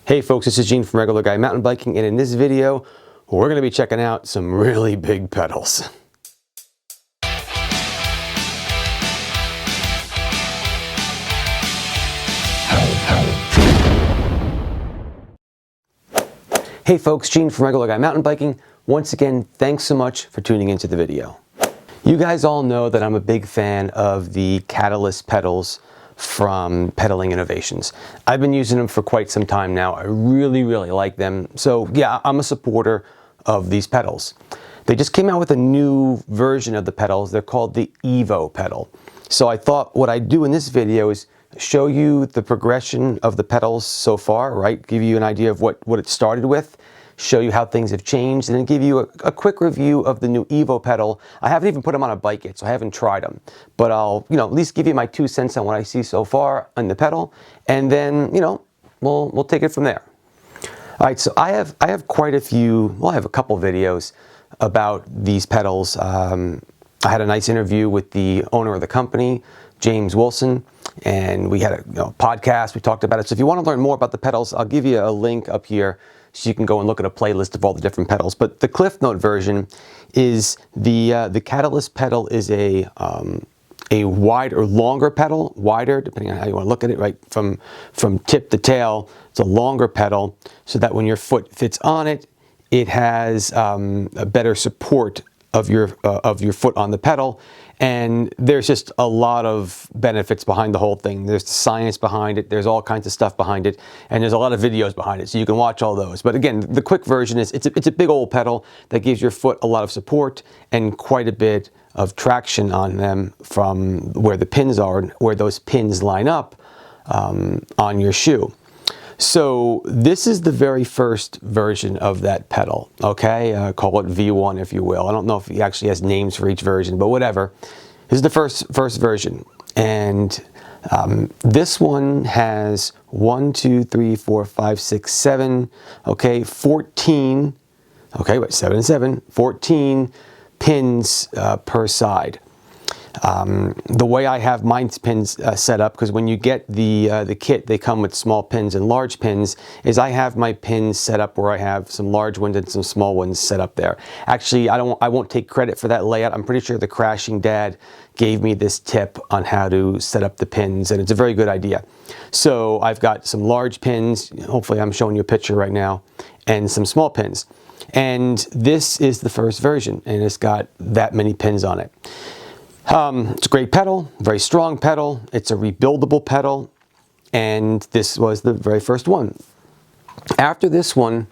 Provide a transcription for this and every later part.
Hey folks, this is Gene from Regular Guy Mountain Biking, and in this video, we're going to be checking out some really big pedals. Hey folks, Gene from Regular Guy Mountain Biking. Once again, thanks so much for tuning into the video. You guys all know that I'm a big fan of the Catalyst pedals from Pedaling Innovations. I've been using them for quite some time now. I really like them. So yeah, I'm a supporter of these pedals. They just came out with a new version of the pedals. They're called the Evo Pedal. So I thought what I'd do in this video is show you the progression of the pedals so far, right? Give you an idea of what it started with, show you how things have changed, and then give you a quick review of the new Evo pedal. I haven't even put them on a bike yet, so I haven't tried them. But I'll, at least give you my 2 cents on what I see so far on the pedal, and then, we'll take it from there. All right, so I have quite a few, I have a couple videos about these pedals. I had a nice interview with the owner of the company, James Wilson, and we had a podcast. We talked about it. So if you want to learn more about the pedals, I'll give you a link up here so you can go and look at a playlist of all the different pedals. But the Cliff Note version is the Catalyst pedal is a wide or longer pedal, wider depending on how you want to look at it, right? From tip to tail, it's a longer pedal so that when your foot fits on it, it has a better support of your foot on the pedal. And there's just a lot of benefits behind the whole thing. There's the science behind it, there's all kinds of stuff behind it, and there's a lot of videos behind it, so you can watch all those. But again, the quick version is it's a big old pedal that gives your foot a lot of support and quite a bit of traction on them from where the pins are and where those pins line up on your shoe. So this is the very first version of that pedal, okay? Call it V1 if you will. I don't know if he actually has names for each version, but whatever. This is the first version. And this one has 1, 2, 3, 4, 5, 6, 7, okay, 14, okay, wait, 7 and 7, 14 pins per side. The way I have my pins set up, because when you get the kit, they come with small pins and large pins, is I have my pins set up where I have some large ones and some small ones set up there. Actually, I won't take credit for that layout. I'm pretty sure the Crashing Dad gave me this tip on how to set up the pins, and it's a very good idea. So I've got some large pins, hopefully I'm showing you a picture right now, and some small pins. And this is the first version, and it's got that many pins on it. It's a great pedal, very strong pedal. It's a rebuildable pedal, and this was the very first one. After this one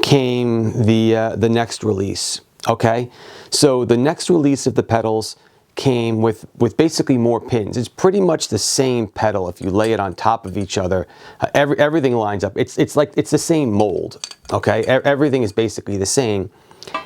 came the next release. Okay, so the next release of the pedals came with basically more pins. It's pretty much the same pedal if you lay it on top of each other. Everything lines up. It's the same mold. Okay, everything is basically the same,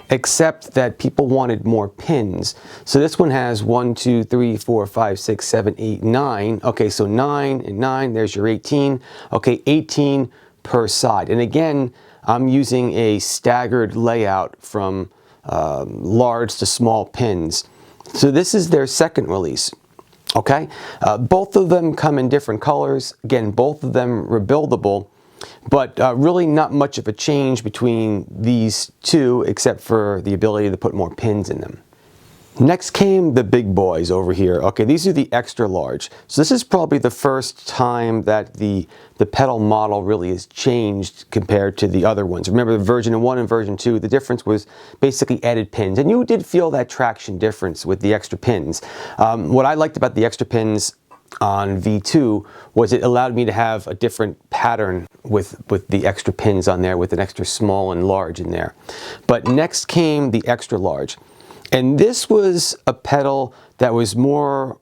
except that people wanted more pins. So this one has 1, 2, 3, 4, 5, 6, 7, 8, 9. Okay, so 9 and 9, there's your 18. Okay, 18 per side. And again, I'm using a staggered layout from large to small pins. So this is their second release. Okay, both of them come in different colors. Again, both of them rebuildable. But really not much of a change between these two except for the ability to put more pins in them. Next came the big boys over here. Okay, these are the extra large. So this is probably the first time that the pedal model really has changed compared to the other ones. Remember version 1 and version 2, the difference was basically added pins. And you did feel that traction difference with the extra pins. What I liked about the extra pins on V2 was it allowed me to have a different pattern with the extra pins on there, with an extra small and large in there. But next came the extra large, and this was a pedal that was more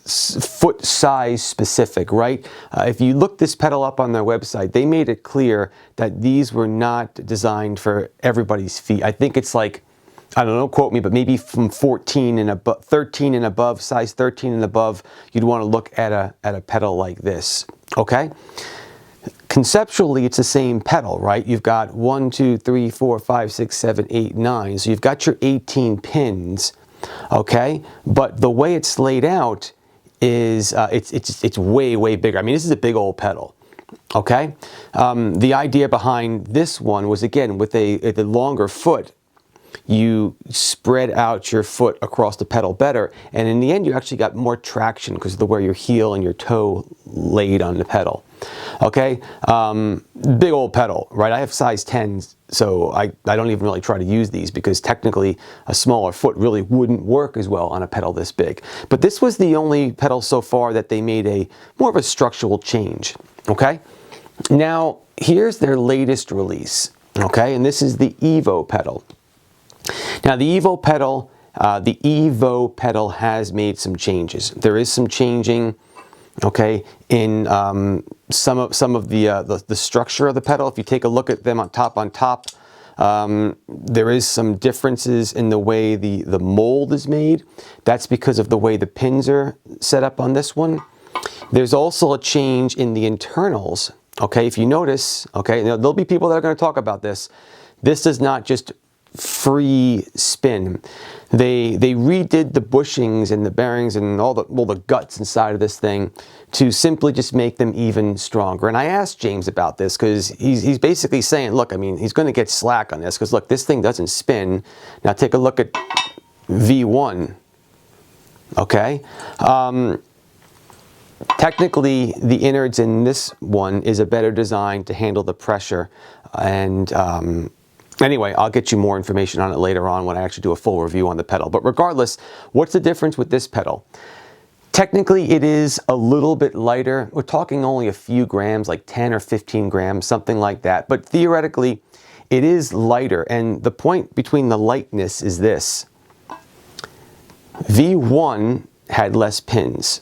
foot size specific, right? If you look this pedal up on their website, they made it clear that these were not designed for everybody's feet. I think it's like, I don't know, quote me, but maybe from 14 and above, 13 and above, size 13 and above, you'd want to look at a pedal like this, okay? Conceptually, it's the same pedal, right? You've got 1, 2, 3, 4, 5, 6, 7, 8, 9. So you've got your 18 pins, okay? But the way it's laid out is it's way bigger. I mean, this is a big old pedal. Okay, the idea behind this one was, again, with a longer foot, you spread out your foot across the pedal better, and in the end you actually got more traction because of the way your heel and your toe laid on the pedal. Okay, big old pedal, right? I have size 10s, so I don't even really try to use these because technically a smaller foot really wouldn't work as well on a pedal this big. But this was the only pedal so far that they made a more of a structural change. Okay, now here's their latest release. Okay, and this is the Evo pedal. Now the Evo pedal has made some changes. There is some changing, okay, in some of the structure of the pedal. If you take a look at them on top, there is some differences in the way the mold is made. That's because of the way the pins are set up on this one. There's also a change in the internals. Okay, if you notice, okay, there'll be people that are going to talk about this. This does not just free spin. They redid the bushings and the bearings and all the guts inside of this thing to simply just make them even stronger. And I asked James about this because he's basically saying, look, I mean, he's going to get slack on this because, look, this thing doesn't spin. Now take a look at V1. Okay. Technically, the innards in this one is a better design to handle the pressure. And anyway, I'll get you more information on it later on when I actually do a full review on the pedal. But regardless, what's the difference with this pedal? Technically, it is a little bit lighter. We're talking only a few grams, like 10 or 15 grams, something like that. But theoretically, it is lighter. And the point between the lightness is this. V1 had less pins.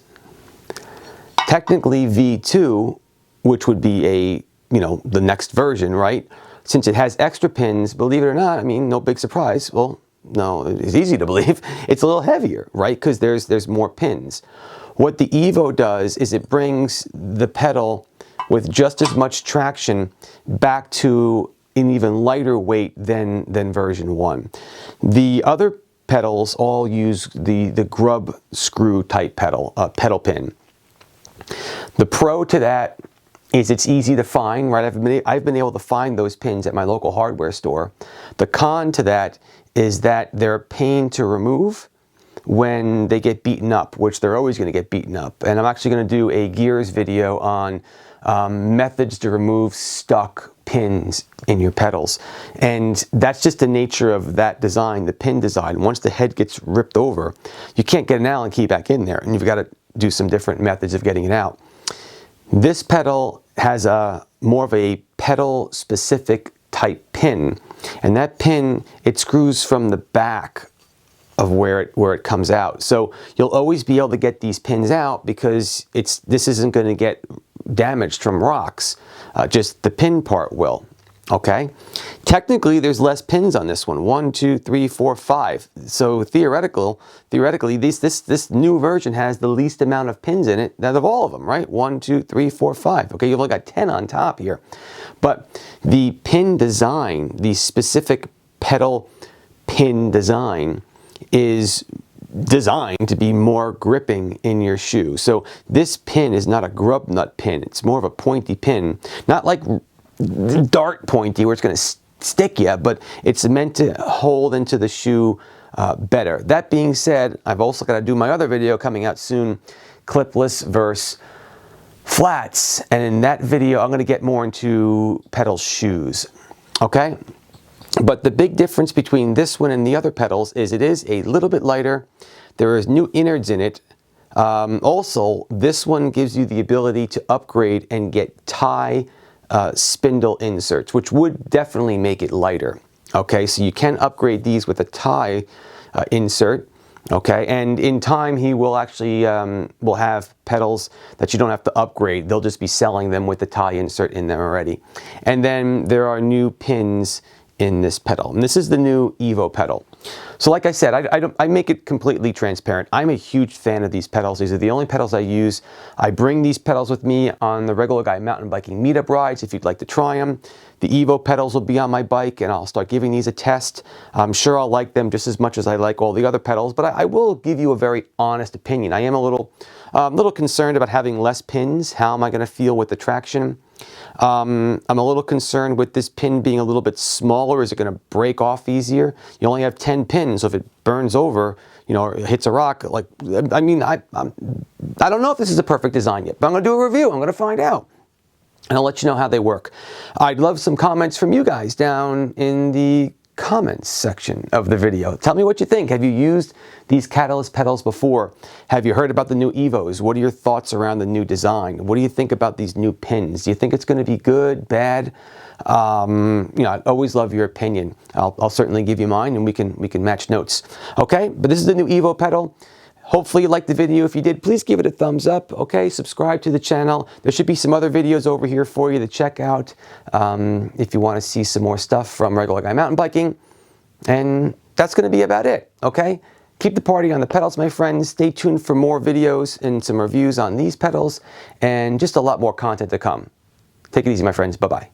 Technically, V2, which would be the next version, right? Since it has extra pins, believe it or not, I mean, no big surprise. Well, no, it's easy to believe. It's a little heavier, right? Because there's more pins. What the Evo does is it brings the pedal with just as much traction back to an even lighter weight than version 1. The other pedals all use the grub screw type pedal pin. The pro to that is it's easy to find, right? I've been able to find those pins at my local hardware store. The con to that is that they're a pain to remove when they get beaten up, which they're always going to get beaten up. And I'm actually going to do a gears video on methods to remove stuck pins in your pedals. And that's just the nature of that design, the pin design. Once the head gets ripped over, you can't get an Allen key back in there, and you've got to do some different methods of getting it out. This pedal has more of a pedal specific type pin, and that pin, it screws from the back of where it comes out. So you'll always be able to get these pins out because this isn't going to get damaged from rocks, just the pin part will. Okay, technically there's less pins on this one. 1, 2, 3, 4, 5. So theoretically, this new version has the least amount of pins in it out of all of them, right? 1, 2, 3, 4, 5. Okay, you've only got 10 on top here. But the pin design, the specific pedal pin design, is designed to be more gripping in your shoe. So this pin is not a grub nut pin. It's more of a pointy pin, not like dart pointy where it's going to stick you, but it's meant to hold into the shoe better. That being said, I've also got to do my other video coming out soon, clipless versus flats, and in that video I'm going to get more into pedal shoes. Okay, but the big difference between this one and the other pedals is it is a little bit lighter. There is new innards in it. Also, this one gives you the ability to upgrade and get tie spindle inserts, which would definitely make it lighter. Okay, so you can upgrade these with a tie insert. Okay, and in time he will actually will have pedals that you don't have to upgrade. They'll just be selling them with the tie insert in them already. And then there are new pins in this pedal, and this is the new Evo pedal. So like I said, I make it completely transparent. I'm a huge fan of these pedals. These are the only pedals I use. I bring these pedals with me on the Regular Guy mountain biking meetup rides if you'd like to try them. The Evo pedals will be on my bike, and I'll start giving these a test. I'm sure I'll like them just as much as I like all the other pedals, but I will give you a very honest opinion. I am a little I'm a little concerned about having less pins. How am I going to feel with the traction? I'm a little concerned with this pin being a little bit smaller. Is it going to break off easier? You only have 10 pins, so if it burns over, you know, or hits a rock, like, I mean, I don't know if this is a perfect design yet, but I'm going to do a review. I'm going to find out, and I'll let you know how they work. I'd love some comments from you guys down in the comments section of the video. Tell me what you think. Have you used these Catalyst pedals before? Have you heard about the new Evos? What are your thoughts around the new design? What do you think about these new pins? Do you think it's going to be good, bad? You know, I'd always love your opinion. I'll certainly give you mine, and we can match notes. Okay, but this is the new Evo pedal. Hopefully you liked the video. If you did, please give it a thumbs up, okay? Subscribe to the channel. There should be some other videos over here for you to check out if you want to see some more stuff from Regular Guy Mountain Biking. And that's going to be about it, okay? Keep the party on the pedals, my friends. Stay tuned for more videos and some reviews on these pedals and just a lot more content to come. Take it easy, my friends. Bye-bye.